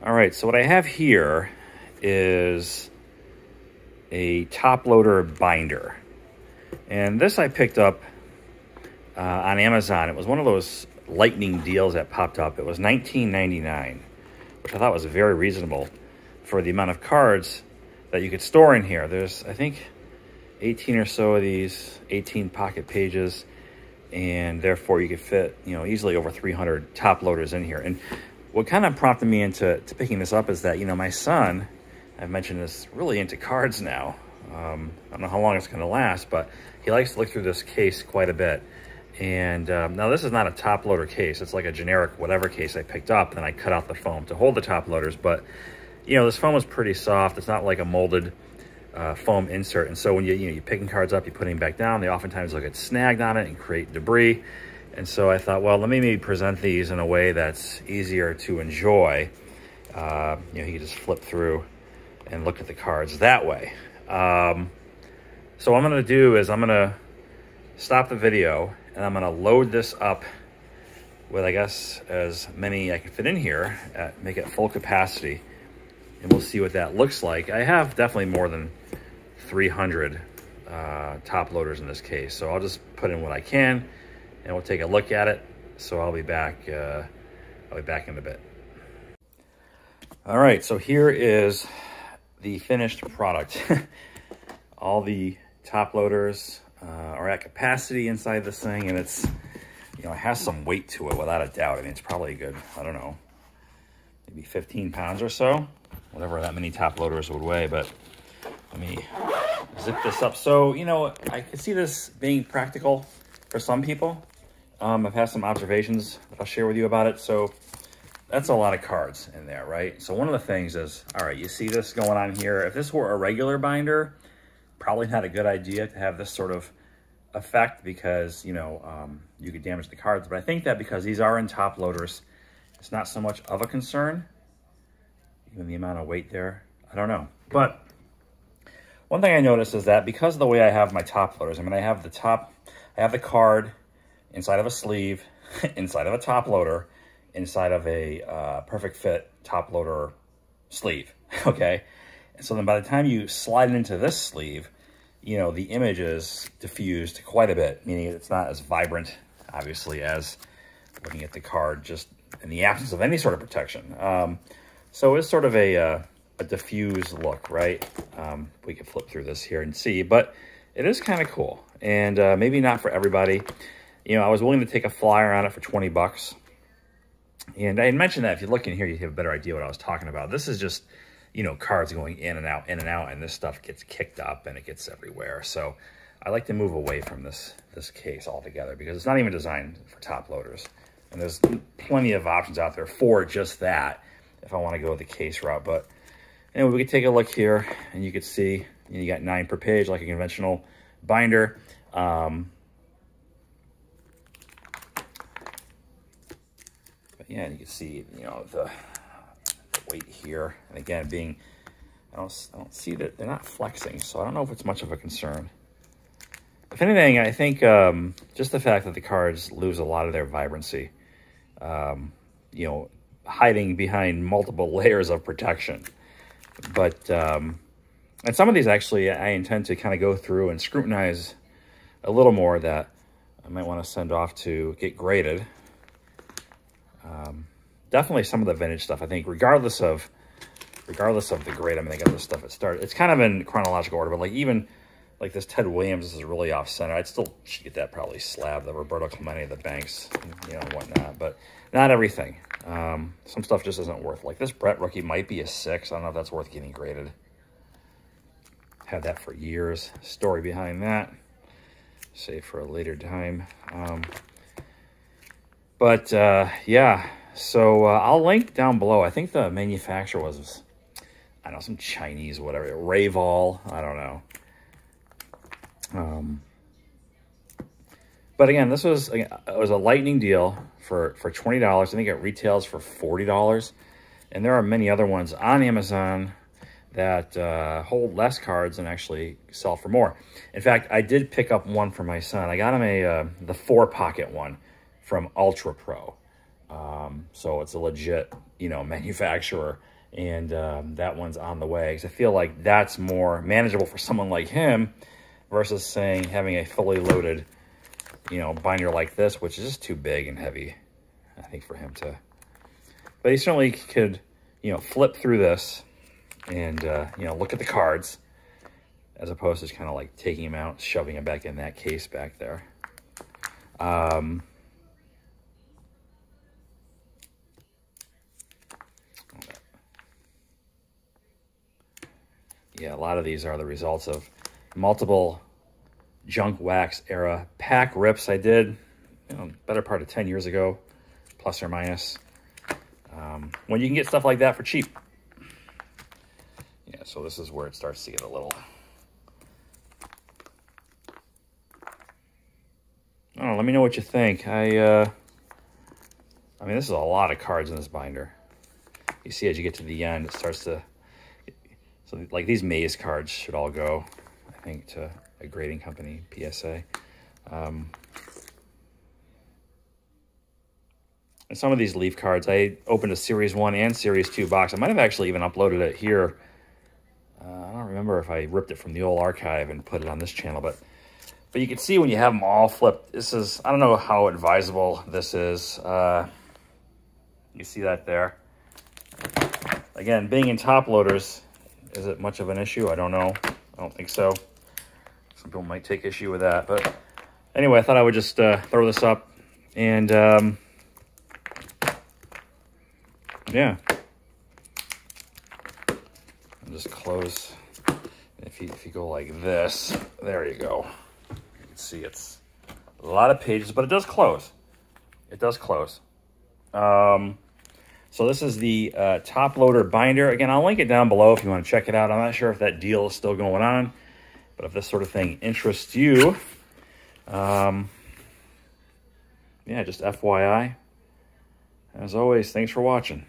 All right, so what I have here is a top loader binder. And this I picked up on Amazon. It was one of those lightning deals that popped up. It was $19.99, which I thought was very reasonable for the amount of cards that you could store in here. There's, I think, 18 or so of these, 18 pocket pages, and therefore you could fit, easily over 300 top loaders in here. And what kind of prompted me into picking this up is that, my son, I've mentioned this, really into cards now. I don't know how long it's going to last, but he likes to look through this case quite a bit. And now this is not a top loader case. It's like a generic whatever case I picked up, and I cut out the foam to hold the top loaders. But, this foam is pretty soft. It's not like a molded foam insert. And so when you're picking cards up, you put them back down, they oftentimes will get snagged on it and create debris. And so I thought, well, let me maybe present these in a way that's easier to enjoy. He can just flip through and look at the cards that way. So what I'm going to do is I'm going to stop the video and I'm going to load this up with, I guess, as many I can fit in here, make it full capacity, and we'll see what that looks like. I have definitely more than 300 top loaders in this case, so I'll just put in what I can and we'll take a look at it. So I'll be back in a bit. All right, so here is the finished product. All the top loaders are at capacity inside this thing, and it's, it has some weight to it without a doubt. I mean, it's probably a good, I don't know, maybe 15 pounds or so, whatever that many top loaders would weigh. But let me zip this up. So, I can see this being practical for some people. I've had some observations that I'll share with you about it. So that's a lot of cards in there, right? So one of the things is, all right, you see this going on here. If this were a regular binder, probably not a good idea to have this sort of effect because, you could damage the cards. But I think that because these are in top loaders, it's not so much of a concern. Even the amount of weight there, I don't know. But one thing I noticed is that because of the way I have my top loaders, I have the card inside of a sleeve, inside of a top loader, inside of a perfect fit top loader sleeve, okay? And so then by the time you slide it into this sleeve, the image is diffused quite a bit, meaning it's not as vibrant, obviously, as looking at the card just in the absence of any sort of protection. So it's sort of a diffused look, right? We can flip through this here and see, but it is kind of cool. And maybe not for everybody. I was willing to take a flyer on it for 20 bucks. And I had mentioned that if you look in here, you have a better idea what I was talking about. This is just, cards going in and out, and this stuff gets kicked up and it gets everywhere. So I like to move away from this case altogether because it's not even designed for top loaders. And there's plenty of options out there for just that if I want to go the case route. But anyway, we can take a look here and you can see you got 9 per page like a conventional binder. Yeah, and you can see, the weight here. And again, I don't see that they're not flexing, so I don't know if it's much of a concern. If anything, I think just the fact that the cards lose a lot of their vibrancy, hiding behind multiple layers of protection. But, and some of these actually, I intend to kind of go through and scrutinize a little more that I might want to send off to get graded. Definitely some of the vintage stuff, I think, regardless of the grade. I got this stuff at start. It's kind of in chronological order, but even this Ted Williams, this is really off center. I'd still get that probably slab, the Roberto Clemente, the Banks, and whatnot, but not everything. Some stuff just isn't worth, like this Brett rookie might be a 6. I don't know if that's worth getting graded. Had that for years. Story behind that. Save for a later time. Yeah, so I'll link down below. I think the manufacturer was, I don't know, some Chinese, whatever, Rayval, I don't know. But again, it was a lightning deal for $20. I think it retails for $40. And there are many other ones on Amazon that hold less cards and actually sell for more. In fact, I did pick up one for my son. I got him the 4-pocket one from Ultra Pro. So it's a legit, you know, manufacturer, and that one's on the way. Because I feel like that's more manageable for someone like him versus saying having a fully loaded, you know, binder like this, which is just too big and heavy, I think, for him to. But he certainly could, you know, flip through this and, you know, look at the cards as opposed to just kind of like taking them out, shoving them back in that case back there. Yeah, a lot of these are the results of multiple junk wax era pack rips I did, you know, better part of 10 years ago, plus or minus, when you can get stuff like that for cheap. Yeah, so this is where it starts to get a little, I don't know, let me know what you think. I mean, this is a lot of cards in this binder. You see, as you get to the end, it starts to, so like these maze cards should all go, I think, to a grading company, PSA. And some of these leaf cards, I opened a Series 1 and Series 2 box. I might have actually even uploaded it here. I don't remember if I ripped it from the old archive and put it on this channel, but you can see when you have them all flipped, this is, I don't know how advisable this is. You see that there. Again, being in top loaders, is it much of an issue? I don't know. I don't think so. Some people might take issue with that. But anyway, I thought I would just throw this up. And yeah. I'll just close. If you go like this, there you go. You can see it's a lot of pages, but it does close. It does close. So this is the Toploader binder. Again, I'll link it down below if you want to check it out. I'm not sure if that deal is still going on, but if this sort of thing interests you, yeah, just FYI. As always, thanks for watching.